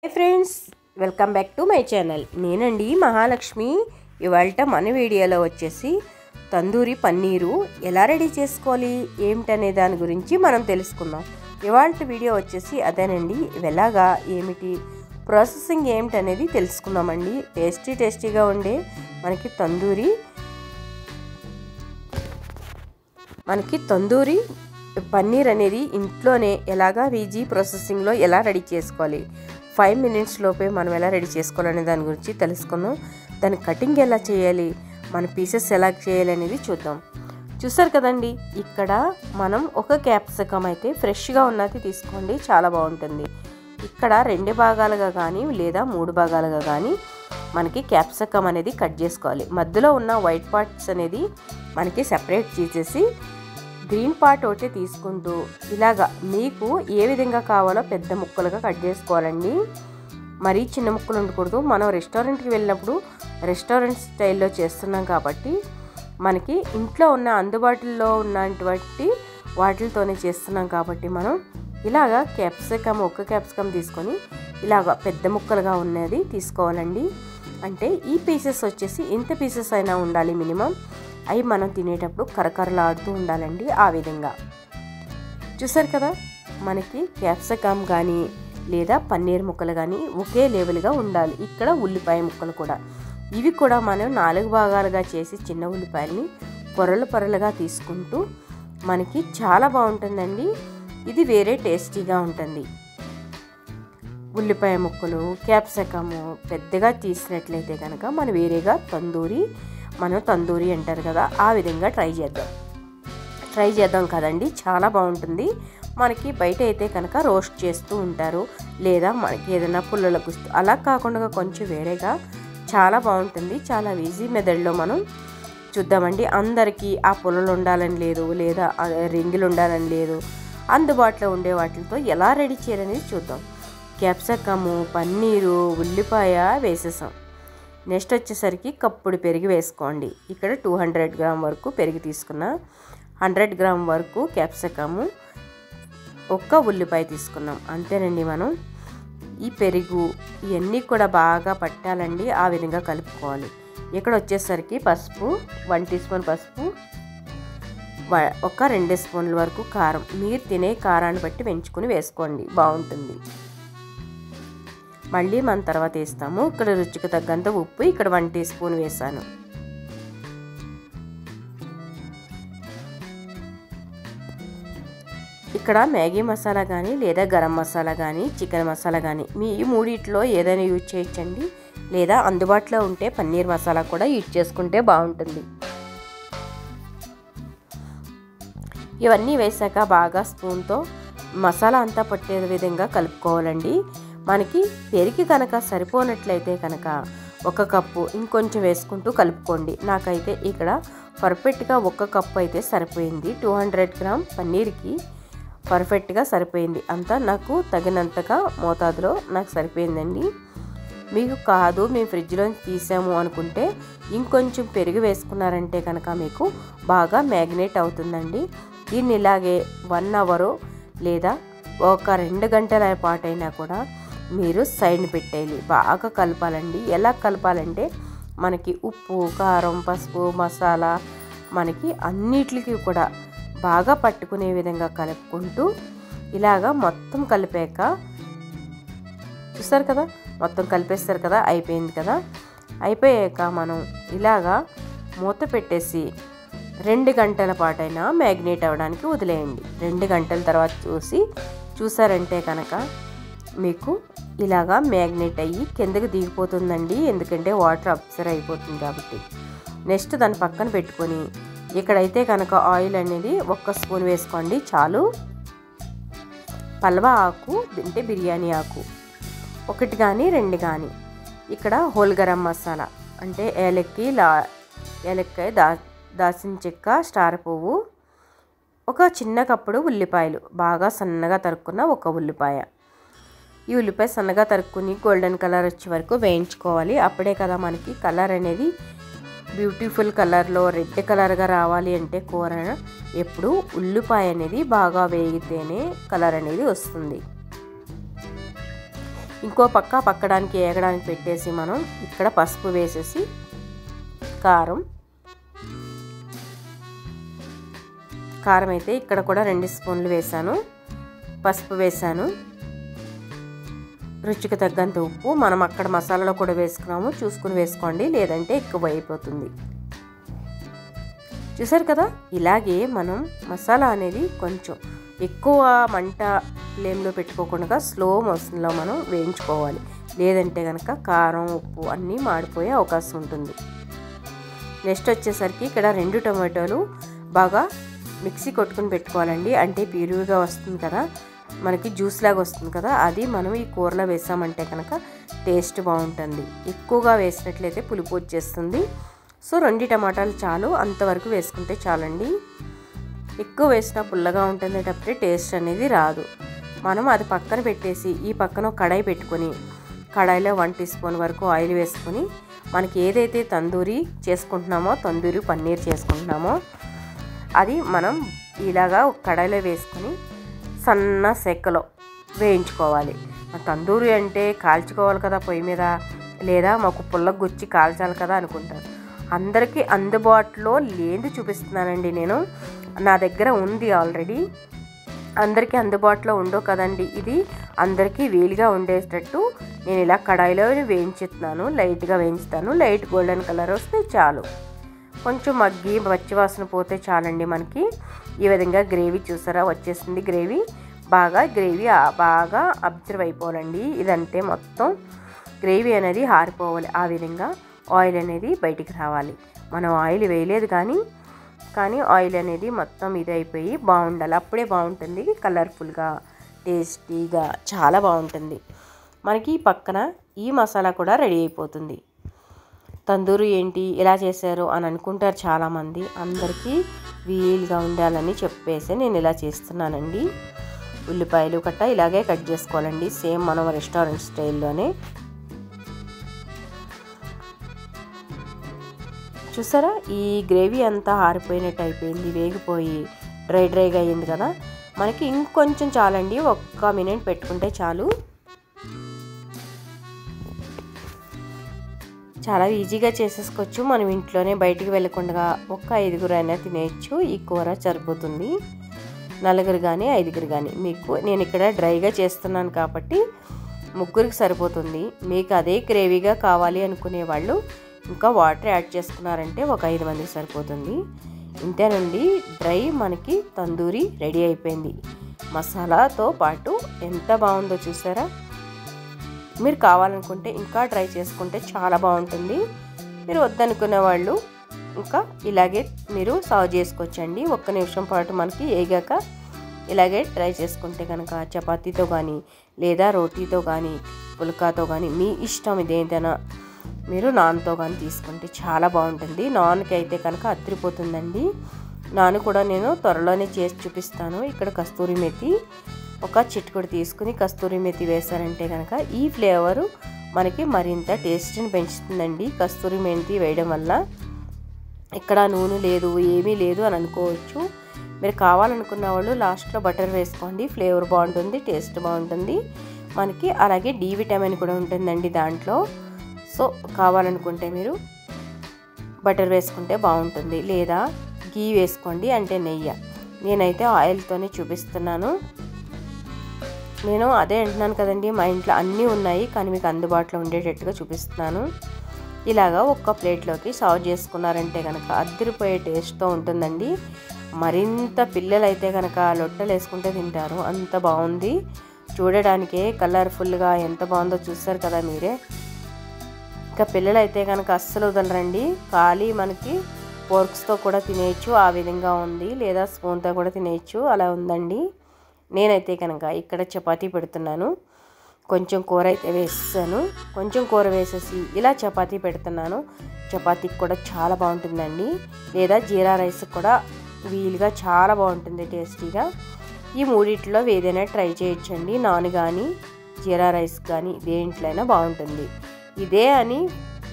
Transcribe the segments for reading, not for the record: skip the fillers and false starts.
Hi friends, welcome back to my channel. నేనండి మహాలక్ష్మి. ఇవాళ మన వీడియోలో వచ్చేసి తందూరి పన్నీరు ఎలా రెడీ చేసుకోవాలి ఏమిటనే దాని గురించి మనం తెలుసుకుందాం. ఇవాళ వీడియో వచ్చేసి అదేనండి, ఎలాగా ఏమిటి ప్రాసెసింగ్ ఏమిటనేది తెలుసుకుందామండి. టేస్టీగా ఉండే మనకి తందూరి పన్నీర్ అనేది ఇంట్లోనే ఎలాగా ఈజీ ప్రాసెసింగ్లో ఎలా రెడీ చేసుకోవాలి, 5 minutes లోపే మనం ఎలా రెడీ చేసుకోవాలనే దాని గురించి తెలుసుకుందాం. దాని కటింగ్ ఎలా చేయాలి, మన పీసెస్ ఎలా చేయాలి అనేది చూద్దాం. చూసారు కదండి, ఇక్కడ మనం ఒక క్యాప్సికమ్ అయితే ఫ్రెష్గా ఉన్నది తీసుకోండి, చాలా బాగుంటుంది. ఇక్కడ 2 భాగాలుగా కానీ లేదా 3 భాగాలుగా కానీ మనకి క్యాప్సికమ్ అనేది కట్ చేసుకోవాలి. మధ్యలో ఉన్న వైట్ పార్ట్స్ అనేది మనకి సెపరేట్ చేసేసి గ్రీన్ పార్ట్ ఒకటి తీసుకుంటూ ఇలాగా మీకు ఏ విధంగా కావాలో పెద్ద ముక్కలుగా కట్ చేసుకోవాలండి. మరీ చిన్న ముక్కలు ఉండకూడదు. మనం రెస్టారెంట్కి వెళ్ళినప్పుడు రెస్టారెంట్ స్టైల్లో చేస్తున్నాం కాబట్టి మనకి ఇంట్లో ఉన్న అందుబాటులో ఉన్నటువంటి వాటితోనే చేస్తున్నాం కాబట్టి మనం ఇలాగా ఒక క్యాప్సికమ్ తీసుకొని ఇలాగ పెద్ద ముక్కలుగా ఉన్నది తీసుకోవాలండి. అంటే ఈ పీసెస్ వచ్చేసి ఇంత పీసెస్ అయినా ఉండాలి మినిమం. అవి మనం తినేటప్పుడు కరకరలాడుతూ ఉండాలండి. ఆ విధంగా చూసారు కదా, మనకి క్యాప్సికమ్ కానీ లేదా పన్నీర్ ముక్కలు కానీ ఒకే లెవెల్గా ఉండాలి. ఇక్కడ ఉల్లిపాయ ముక్కలు కూడా, ఇవి కూడా మనం 4 భాగాలుగా చేసి చిన్న ఉల్లిపాయలని పొరలుగా తీసుకుంటూ మనకి చాలా బాగుంటుందండి. ఇది వేరే టేస్టీగా ఉంటుంది. ఉల్లిపాయ ముక్కలు క్యాప్సికము పెద్దగా తీసినట్లయితే కనుక మనం వేరేగా తందూరి అంటారు కదా, ఆ విధంగా ట్రై చేద్దాం కదండి. చాలా బాగుంటుంది. మనకి బయట అయితే కనుక రోస్ట్ చేస్తూ ఉంటారు, లేదా మనకి ఏదైనా పుల్లల గుస్తు, అలా కాకుండా కొంచెం వేరేగా చాలా బాగుంటుంది. చాలా ఈజీ మెథడ్లో మనం చూద్దామండి. అందరికీ ఆ పుల్లలు ఉండాలని లేదు, లేదా రింగులు ఉండాలని లేదు. అందుబాటులో ఉండే వాటితో ఎలా రెడీ చేయాలనేది చూద్దాం. క్యాప్సికము, పన్నీరు, ఉల్లిపాయ వేసేసాం. నెక్స్ట్ వచ్చేసరికి కప్పుడు పెరుగు వేసుకోండి. ఇక్కడ 200 గ్రామ్ వరకు పెరుగు తీసుకున్నా, 100 గ్రామ్ వరకు క్యాప్సికము, ఒక్క ఉల్లిపాయ తీసుకున్నాం. అంతేనండి. మనం ఈ పెరుగు ఇవన్నీ కూడా బాగా పట్టాలండి, ఆ విధంగా కలుపుకోవాలి. ఇక్కడ వచ్చేసరికి పసుపు 1 teaspoon పసుపు, ఒక 2 స్పూన్ల వరకు కారం. మీరు తినే కారాన్ని బట్టి పెంచుకుని వేసుకోండి, బాగుంటుంది. మళ్ళీ మన తర్వాత వేస్తాము. ఇక్కడ రుచికి తగ్గంత ఉప్పు, ఇక్కడ 1 teaspoon వేసాను. ఇక్కడ మ్యాగీ మసాలా కానీ లేదా గరం మసాలా కానీ చికెన్ మసాలా కానీ ఈ మూడిట్లో ఏదైనా యూజ్ చేయొచ్చండి. లేదా అందుబాటులో ఉంటే పన్నీర్ మసాలా కూడా యూజ్ చేసుకుంటే బాగుంటుంది. ఇవన్నీ వేసాక బాగా స్పూన్తో మసాలా అంతా పట్టే విధంగా కలుపుకోవాలండి. మనకి పెరిగి కనుక సరిపోనట్లయితే కనుక 1 కప్పు ఇంకొంచెం వేసుకుంటూ కలుపుకోండి. నాకైతే ఇక్కడ పర్ఫెక్ట్గా 1 కప్పు అయితే సరిపోయింది. 200 గ్రామ్ పన్నీర్కి పర్ఫెక్ట్గా సరిపోయింది. అంతా నాకు తగినంతగా మోతాదులో నాకు సరిపోయిందండి. మీకు కాదు, మేము ఫ్రిడ్జ్లో తీసాము అనుకుంటే ఇంకొంచెం పెరుగు వేసుకున్నారంటే కనుక మీకు బాగా మ్యాగ్నేట్ అవుతుందండి. దీన్ని ఇలాగే 1 hour లేదా ఒక 2 గంటల పాటైనా కూడా మీరు సైడ్ పెట్టేయాలి. బాగా కలపాలండి. ఎలా కలపాలంటే మనకి ఉప్పు, కారం, పసుపు, మసాలా మనకి అన్నిటికీ కూడా బాగా పట్టుకునే విధంగా కలుపుకుంటూ ఇలాగా మొత్తం కలిపాక చూస్తారు కదా, మొత్తం కలిపేస్తారు కదా, అయిపోయింది కదా. అయిపోయాక మనం ఇలాగా మూత పెట్టేసి 2 గంటల పాటైనా మ్యాగ్నేట్ అవ్వడానికి వదిలేయండి. 2 గంటల తర్వాత చూసారంటే కనుక మీకు ఇలాగా మ్యాగ్నేట్ అయ్యి కిందకి దిగిపోతుందండి. ఎందుకంటే వాటర్ అబ్జర్వ్ అయిపోతుంది కాబట్టి. నెక్స్ట్ దాన్ని పక్కన పెట్టుకొని ఇక్కడైతే కనుక ఆయిల్ అనేది 1 స్పూన్ వేసుకోండి చాలు. పల్వా ఆకు అంటే బిర్యానీ ఆకు 1 కానీ 2 కానీ. ఇక్కడ హోల్ గరం మసాలా అంటే ఏలక్కాయ, దాల్చిన చెక్క, స్టార్ పువ్వు, ఒక చిన్న కప్పుడు ఉల్లిపాయలు బాగా సన్నగా తరుక్కున్న 1 ఉల్లిపాయ. ఈ ఉల్లిపాయ సన్నగా తరుక్కుని గోల్డెన్ కలర్ వచ్చే వరకు వేయించుకోవాలి. అప్పుడే కదా మనకి కలర్ అనేది బ్యూటిఫుల్ కలర్లో రెడ్ కలర్గా రావాలి. అంటే కూర ఎప్పుడు ఉల్లిపాయ అనేది బాగా వేగితేనే కలర్ అనేది వస్తుంది. ఇంకో పక్క పక్కడానికి ఏగడానికి పెట్టేసి మనం ఇక్కడ పసుపు వేసేసి కారం అయితే ఇక్కడ కూడా 2 స్పూన్లు వేసాను, పసుపు వేసాను, రుచికి తగ్గంత ఉప్పు. మనం అక్కడ మసాలాలో కూడా వేసుకున్నాము, చూసుకుని వేసుకోండి, లేదంటే ఎక్కువ అయిపోతుంది. చూసారు కదా, ఇలాగే మనం మసాలా అనేది కొంచెం ఎక్కువ మంట ఫ్లేమ్లో పెట్టుకోకుండా స్లో మోషన్లో మనం వేయించుకోవాలి, లేదంటే కనుక కారం ఉప్పు అన్నీ మాడిపోయే అవకాశం ఉంటుంది. నెక్స్ట్ వచ్చేసరికి ఇక్కడ 2 టమాటోలు బాగా మిక్సీ కొట్టుకుని పెట్టుకోవాలండి. అంటే ప్యూరీగా వస్తుంది కదా, మనకి జ్యూస్ లాగా వస్తుంది కదా, అది మనం ఈ కూరలో వేసామంటే కనుక టేస్ట్ బాగుంటుంది. ఎక్కువగా వేసినట్లయితే పులుపు వచ్చేస్తుంది. సో 2 టమాటాలు చాలు, అంతవరకు వేసుకుంటే చాలండి. ఎక్కువ వేసినా పుల్లగా ఉంటుంది తప్పితే టేస్ట్ అనేది రాదు. మనం అది పక్కన పెట్టేసి ఈ పక్కన కడాయి పెట్టుకొని కడాయిలో 1 టీ స్పూన్ వరకు ఆయిల్ వేసుకొని మనకి ఏదైతే తందూరి చేసుకుంటున్నామో, తందూరి పన్నీర్ చేసుకుంటున్నామో అది మనం ఇలాగా కడాయిలో వేసుకొని సన్న సెక్కలో వేయించుకోవాలి. తందూరి అంటే కాల్చుకోవాలి కదా పొయ్యి మీద, లేదా మాకు పుల్లగా గుచ్చి కాల్చాలి కదా అనుకుంటారు. అందరికీ అందుబాటులో లేనిది చూపిస్తున్నానండి నేను. నా దగ్గర ఉంది ఆల్రెడీ, అందరికీ అందుబాటులో ఉండవు కదండి. ఇది అందరికీ వీలుగా ఉండేటట్టు నేను ఇలా కడాయిలో వేయించుతున్నాను. లైట్గా వేయించుతాను, లైట్ గోల్డెన్ కలర్ వస్తే చాలు. కొంచెం మగ్గి పచ్చివాసన పోతే చాలండి. మనకి ఈ విధంగా గ్రేవీ చూసారా వచ్చేసింది. గ్రేవీ బాగా అబ్జర్వ్ అయిపోవాలండి. ఇదంటే మొత్తం గ్రేవీ అనేది ఆరిపోవాలి. ఆ విధంగా ఆయిల్ అనేది బయటికి రావాలి. మనం ఆయిల్ వేయలేదు కానీ ఆయిల్ అనేది మొత్తం ఇది అయిపోయి బాగుండాలి. అప్పుడే బాగుంటుంది, కలర్ఫుల్గా టేస్టీగా చాలా బాగుంటుంది. మనకి పక్కన ఈ మసాలా కూడా రెడీ అయిపోతుంది. తందూరు ఏంటి ఇలా చేశారు అని అనుకుంటారు చాలామంది. అందరికీ వీలుగా ఉండాలని చెప్పేసి నేను ఇలా చేస్తున్నానండి. ఉల్లిపాయలు కట్ట ఇలాగే కట్ చేసుకోవాలండి, సేమ్ మనం రెస్టారెంట్ స్టైల్లోనే. చూసారా, ఈ గ్రేవీ అంతా ఆరిపోయినట్టు అయిపోయింది, వేగిపోయి డ్రైగా అయ్యింది కదా. మనకి ఇంకొంచెం చాలండి, 1 మినిట్ పెట్టుకుంటే చాలు. చాలా ఈజీగా చేసేసుకోవచ్చు మనం ఇంట్లోనే, బయటికి వెళ్ళకుండా. 5 అయినా తినేయచ్చు. ఈ కూర సరిపోతుంది, 4 కానీ 5 కానీ. నేను ఇక్కడ డ్రైగా చేస్తున్నాను కాబట్టి 3 సరిపోతుంది. మీకు అదే గ్రేవీగా కావాలి అనుకునే వాళ్ళు ఇంకా వాటర్ యాడ్ చేసుకున్నారంటే 5 మందికి సరిపోతుంది. ఇంతేనండి, డ్రై మనకి తందూరి రెడీ అయిపోయింది. మసాలాతో పాటు ఎంత బాగుందో చూసారా. మీరు కావాలనుకుంటే ఇంకా డ్రై చేసుకుంటే చాలా బాగుంటుంది. మీరు వద్దనుకునే వాళ్ళు ఇంకా ఇలాగే మీరు సర్వ్ చేసుకోవచ్చండి. 1 నిమిషం పాటు మనకి ఏగాక ఇలాగే డ్రై చేసుకుంటే కనుక చపాతీతో కానీ, లేదా రోటీతో కానీ, పుల్కాతో కానీ, మీ ఇష్టం ఇదేదైనా, మీరు నాన్తో కానీ తీసుకుంటే చాలా బాగుంటుంది. నాన్కి అయితే కనుక అదిరిపోతుందండి. నాన్ కూడా నేను త్వరలోనే చేసి చూపిస్తాను. ఇక్కడ కస్తూరి మెతి 1 చిటికెడు తీసుకుని కస్తూరి మెతి వేసారంటే కనుక ఈ ఫ్లేవరు మనకి మరింత టేస్ట్ని పెంచుతుందండి. కస్తూరి మెంతి వేయడం వల్ల. ఇక్కడ నూనె లేదు, ఏమీ లేదు అని అనుకోవచ్చు. మీరు కావాలనుకున్న వాళ్ళు లాస్ట్లో బటర్ వేసుకోండి, ఫ్లేవర్ బాగుంటుంది, టేస్ట్ బాగుంటుంది మనకి. అలాగే డి విటమిన్ కూడా ఉంటుందండి దాంట్లో. సో కావాలనుకుంటే మీరు బటర్ వేసుకుంటే బాగుంటుంది, లేదా గీ వేసుకోండి, అంటే నెయ్యి. నేనైతే ఆయిల్తోనే చూపిస్తున్నాను. నేను అదే అంటున్నాను కదండి, మా ఇంట్లో అన్నీ ఉన్నాయి కానీ మీకు అందుబాటులో ఉండేటట్టుగా చూపిస్తున్నాను. ఇలాగా 1 ప్లేట్లోకి సర్వ్ చేసుకున్నారంటే కనుక అదిరిపోయే టేస్ట్తో ఉంటుందండి. మరింత పిల్లలైతే కనుక లొట్టలు వేసుకుంటే తింటారు, అంత బాగుంది. చూడడానికే కలర్ఫుల్గా ఎంత బాగుందో చూస్తారు కదా మీరే. ఇంకా పిల్లలైతే కనుక అస్సలు వదలరండి. ఖాళీ మనకి ఫోర్క్స్తో కూడా తినేయచ్చు, ఆ విధంగా ఉంది. లేదా స్పూన్తో కూడా తినేయచ్చు, అలా ఉందండి. నేనైతే కనుక ఇక్కడ చపాతీ పెడుతున్నాను. కొంచెం కూర అయితే వేసాను, కొంచెం కూర వేసేసి ఇలా చపాతీ పెడుతున్నాను. చపాతీకి కూడా చాలా బాగుంటుందండి. లేదా జీరా రైస్ కూడా వీలుగా చాలా బాగుంటుంది టేస్టీగా. ఈ మూడిట్లో ఏదైనా ట్రై చేయొచ్చండి. నాన్ కానీ జీరా రైస్ కానీ దేంట్లో అయినా బాగుంటుంది. ఇదే అని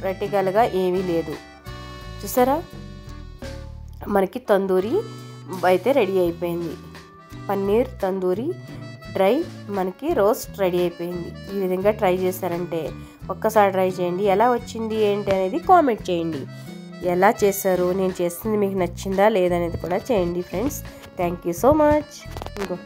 ప్రాక్టికల్గా ఏమీ లేదు. చూసారా, మనకి తందూరి అయితే రెడీ అయిపోయింది. పన్నీర్ తందూరి డ్రై మనకి రోస్ట్ రెడీ అయిపోయింది. ఈ విధంగా ట్రై చేశారంటే ఒక్కసారి ట్రై చేయండి. ఎలా వచ్చింది ఏంటి అనేది కామెంట్ చేయండి. ఎలా చేశారు, నేను చేసింది మీకు నచ్చిందా లేదనేది కూడా చేయండి friends. Thank you so much. ఇంకో